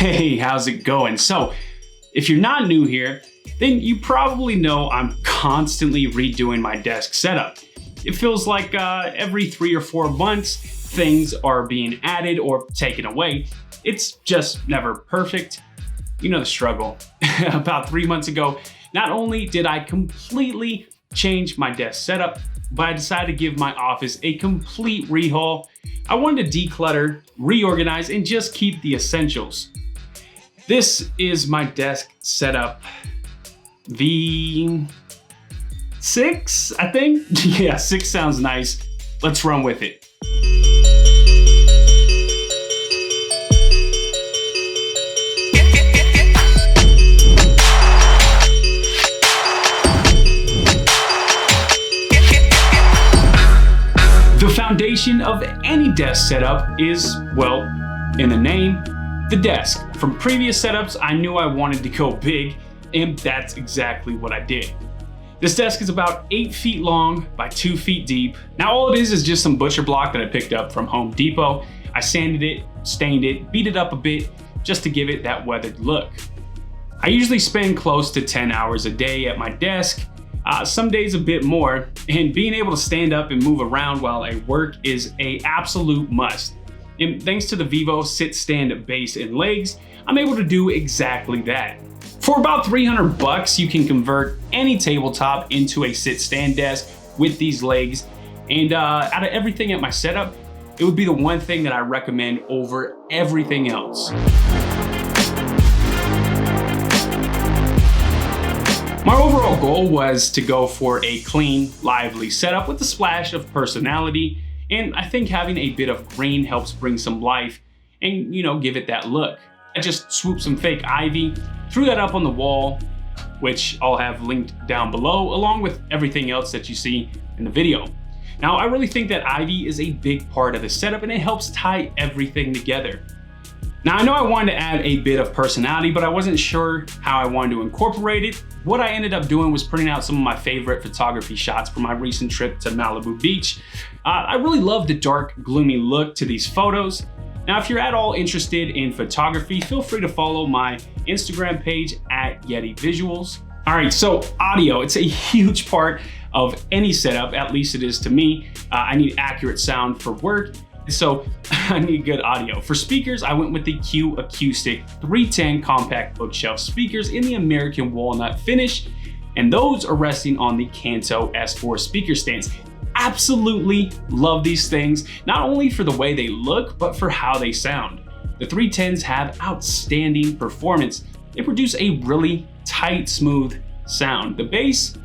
Hey, how's it going? So, if you're not new here, then you probably know I'm constantly redoing my desk setup. It feels like every 3 or 4 months, things are being added or taken away. It's just never perfect. You know the struggle. About 3 months ago, not only did I completely change my desk setup, but I decided to give my office a complete rehaul. I wanted to declutter, reorganize, and just keep the essentials. This is my desk setup. V6, I think? Yeah, 6 sounds nice. Let's run with it. The foundation of any desk setup is, well, in the name, the desk. From previous setups, I knew I wanted to go big, and that's exactly what I did. This desk is about 8 feet long by 2 feet deep. Now all it is just some butcher block that I picked up from Home Depot. I sanded it, stained it, beat it up a bit just to give it that weathered look. I usually spend close to 10 hours a day at my desk, some days a bit more, and being able to stand up and move around while I work is an absolute must. And thanks to the Vivo sit, stand, base, and legs, I'm able to do exactly that. For about 300 bucks, you can convert any tabletop into a sit stand desk with these legs. And out of everything at my setup, it would be the one thing that I recommend over everything else. My overall goal was to go for a clean, lively setup with a splash of personality. And I think having a bit of green helps bring some life and, give it that look. I just swooped some fake ivy, threw that up on the wall, which I'll have linked down below, along with everything else that you see in the video. Now, I really think that ivy is a big part of the setup and it helps tie everything together. Now, I know I wanted to add a bit of personality, but I wasn't sure how I wanted to incorporate it. What I ended up doing was printing out some of my favorite photography shots from my recent trip to Malibu Beach. I really love the dark, gloomy look to these photos. Now, if you're at all interested in photography, feel free to follow my Instagram page at Yeti Visuals. All right, so audio, it's a huge part of any setup, at least it is to me. I need accurate sound for work, so I need good audio. For speakers, I went with the Q Acoustic 310 compact bookshelf speakers in the American walnut finish, and those are resting on the Kanto S4 speaker stands. Absolutely love these things, not only for the way they look, but for how they sound. The 310s have outstanding performance. They produce a really tight, smooth sound. The bass,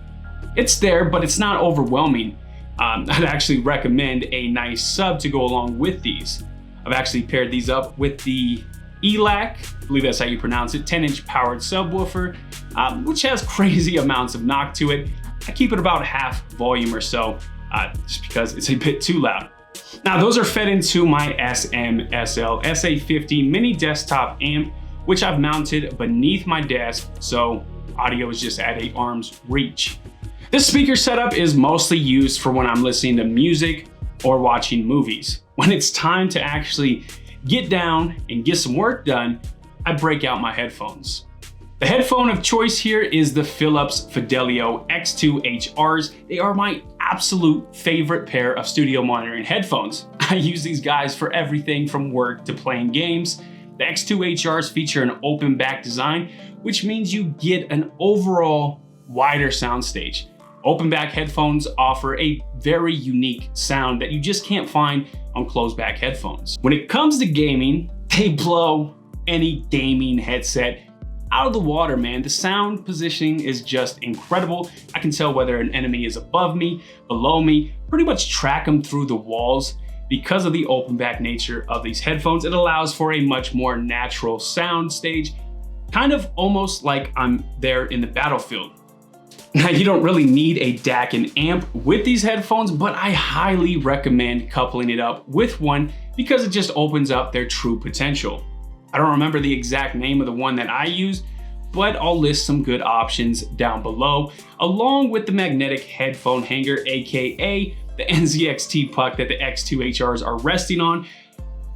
it's there, but it's not overwhelming. I'd actually recommend a nice sub to go along with these. I've actually paired these up with the ELAC, I believe that's how you pronounce it, 10-inch powered subwoofer, which has crazy amounts of knock to it. I keep it about half volume or so, just because it's a bit too loud. Now, those are fed into my SMSL SA50 mini desktop amp, which I've mounted beneath my desk, so audio is just at an arm's reach. This speaker setup is mostly used for when I'm listening to music or watching movies. When it's time to actually get down and get some work done, I break out my headphones. The headphone of choice here is the Philips Fidelio X2 HRs. They are my absolute favorite pair of studio monitoring headphones. I use these guys for everything from work to playing games. The X2 HRs feature an open back design, which means you get an overall wider soundstage. Open back headphones offer a very unique sound that you just can't find on closed back headphones. When it comes to gaming, they blow any gaming headset out of the water, man. The sound positioning is just incredible. I can tell whether an enemy is above me, below me, pretty much track them through the walls. Because of the open back nature of these headphones, it allows for a much more natural sound stage, kind of almost like I'm there in the battlefield. Now, you don't really need a DAC and amp with these headphones, but I highly recommend coupling it up with one because it just opens up their true potential. I don't remember the exact name of the one that I use, but I'll list some good options down below, along with the magnetic headphone hanger, aka the NZXT puck that the X2 HRs are resting on,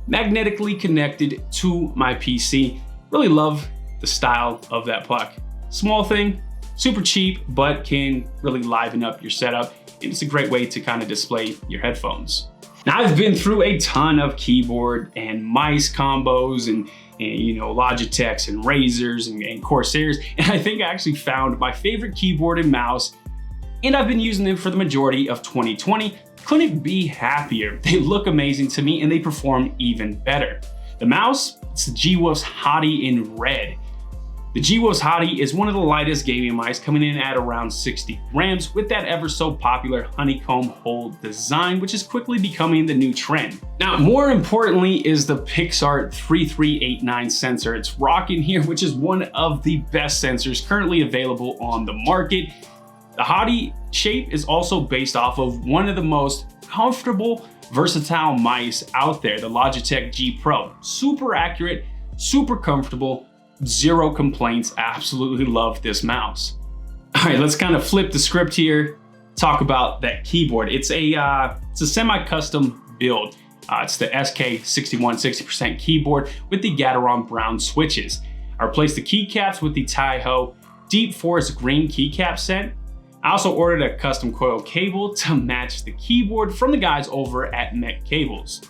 magnetically connected to my PC. Really love the style of that puck. Small thing, super cheap, but can really liven up your setup. And it's a great way to kind of display your headphones. Now, I've been through a ton of keyboard and mice combos and you know, Logitechs and Razors and Corsairs, and I think I actually found my favorite keyboard and mouse, and I've been using them for the majority of 2020. Couldn't be happier. They look amazing to me and they perform even better. The mouse, it's the G-Wolf's Hottie in red. The G-Wolf's Hottie is one of the lightest gaming mice, coming in at around 60 grams with that ever so popular honeycomb hole design, which is quickly becoming the new trend. Now, more importantly is the Pixart 3389 sensor. It's rocking here, which is one of the best sensors currently available on the market. The Hottie shape is also based off of one of the most comfortable, versatile mice out there, the Logitech G Pro. Super accurate, super comfortable, zero complaints. Absolutely love this mouse. All right, let's kind of flip the script here, talk about that keyboard. It's a semi-custom build. It's the SK61 60% keyboard with the Gateron brown switches. I replaced the keycaps with the Taiho Deep Forest green keycap set. I also ordered a custom coil cable to match the keyboard from the guys over at Mech Cables.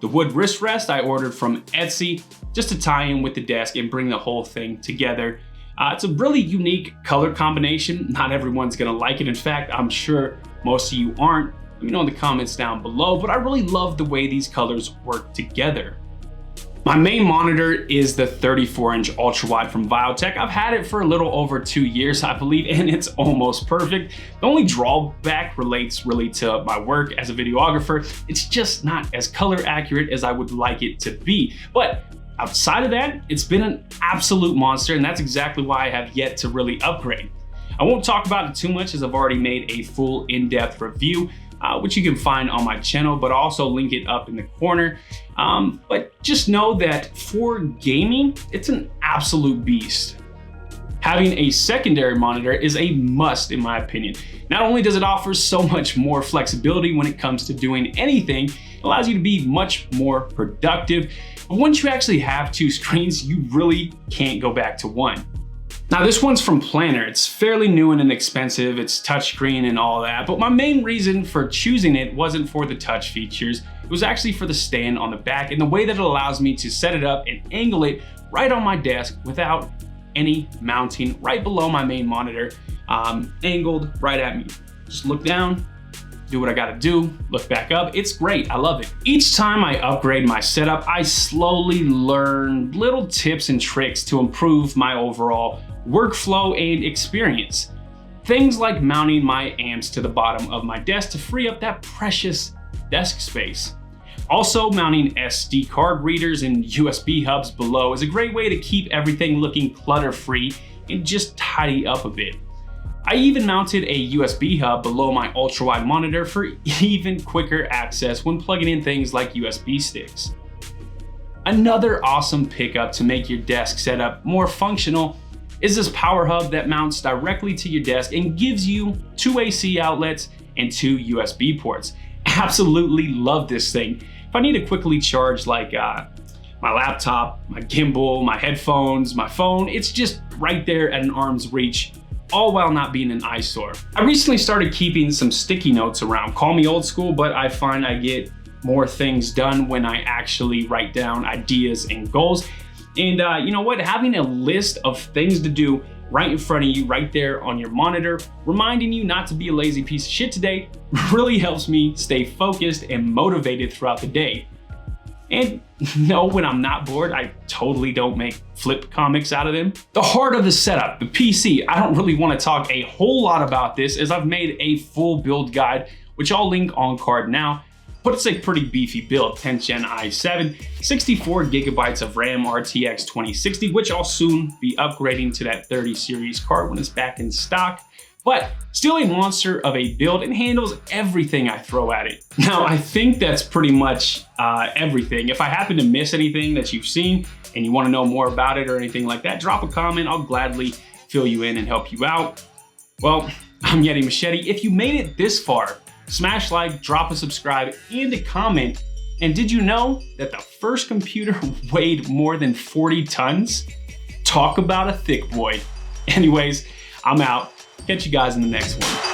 The wood wrist rest I ordered from Etsy just to tie in with the desk and bring the whole thing together. It's a really unique color combination. Not everyone's gonna like it. In fact, I'm sure most of you aren't. Let me know in the comments down below, but I really love the way these colors work together. My main monitor is the 34-inch ultra-wide from Biotech. I've had it for a little over 2 years, I believe, and it's almost perfect. The only drawback relates really to my work as a videographer. It's just not as color accurate as I would like it to be. But outside of that, it's been an absolute monster, and that's exactly why I have yet to really upgrade. I won't talk about it too much as I've already made a full in-depth review, which you can find on my channel, but I'll also link it up in the corner. But just know that for gaming, it's an absolute beast. Having a secondary monitor is a must in my opinion. Not only does it offer so much more flexibility when it comes to doing anything, it allows you to be much more productive. But once you actually have two screens, you really can't go back to one. Now this one's from Planner. It's fairly new and inexpensive. It's touchscreen and all that, but my main reason for choosing it wasn't for the touch features. It was actually for the stand on the back and the way that it allows me to set it up and angle it right on my desk without any mounting right below my main monitor, angled right at me. Just look down, do what I gotta do, look back up. It's great, I love it. Each time I upgrade my setup, I slowly learn little tips and tricks to improve my overall workflow and experience. Things like mounting my amps to the bottom of my desk to free up that precious desk space. Also, mounting SD card readers and USB hubs below is a great way to keep everything looking clutter-free and just tidy up a bit. I even mounted a USB hub below my ultra-wide monitor for even quicker access when plugging in things like USB sticks. Another awesome pickup to make your desk setup more functional is this power hub that mounts directly to your desk and gives you 2 AC outlets and 2 USB ports. Absolutely love this thing. If I need to quickly charge like my laptop, my gimbal, my headphones, my phone, it's just right there at an arm's reach, all while not being an eyesore. I recently started keeping some sticky notes around. Call me old school, but I find I get more things done when I actually write down ideas and goals. And you know what? Having a list of things to do right in front of you, right there on your monitor, reminding you not to be a lazy piece of shit today, really helps me stay focused and motivated throughout the day. And no, when I'm not bored, I totally don't make flip comics out of them. The heart of the setup, the PC, I don't really want to talk a whole lot about this as I've made a full build guide, which I'll link on card now. But it's a pretty beefy build, 10th gen i7, 64 gigabytes of RAM RTX 2060, which I'll soon be upgrading to that 30 series card when it's back in stock. But still a monster of a build and handles everything I throw at it. Now, I think that's pretty much everything. If I happen to miss anything that you've seen and you want to know more about it or anything like that, drop a comment. I'll gladly fill you in and help you out. Well, I'm Yeti Machete. If you made it this far, smash like, drop a subscribe, and a comment. And did you know that the first computer weighed more than 40 tons? Talk about a thick boy. Anyways, I'm out. Catch you guys in the next one.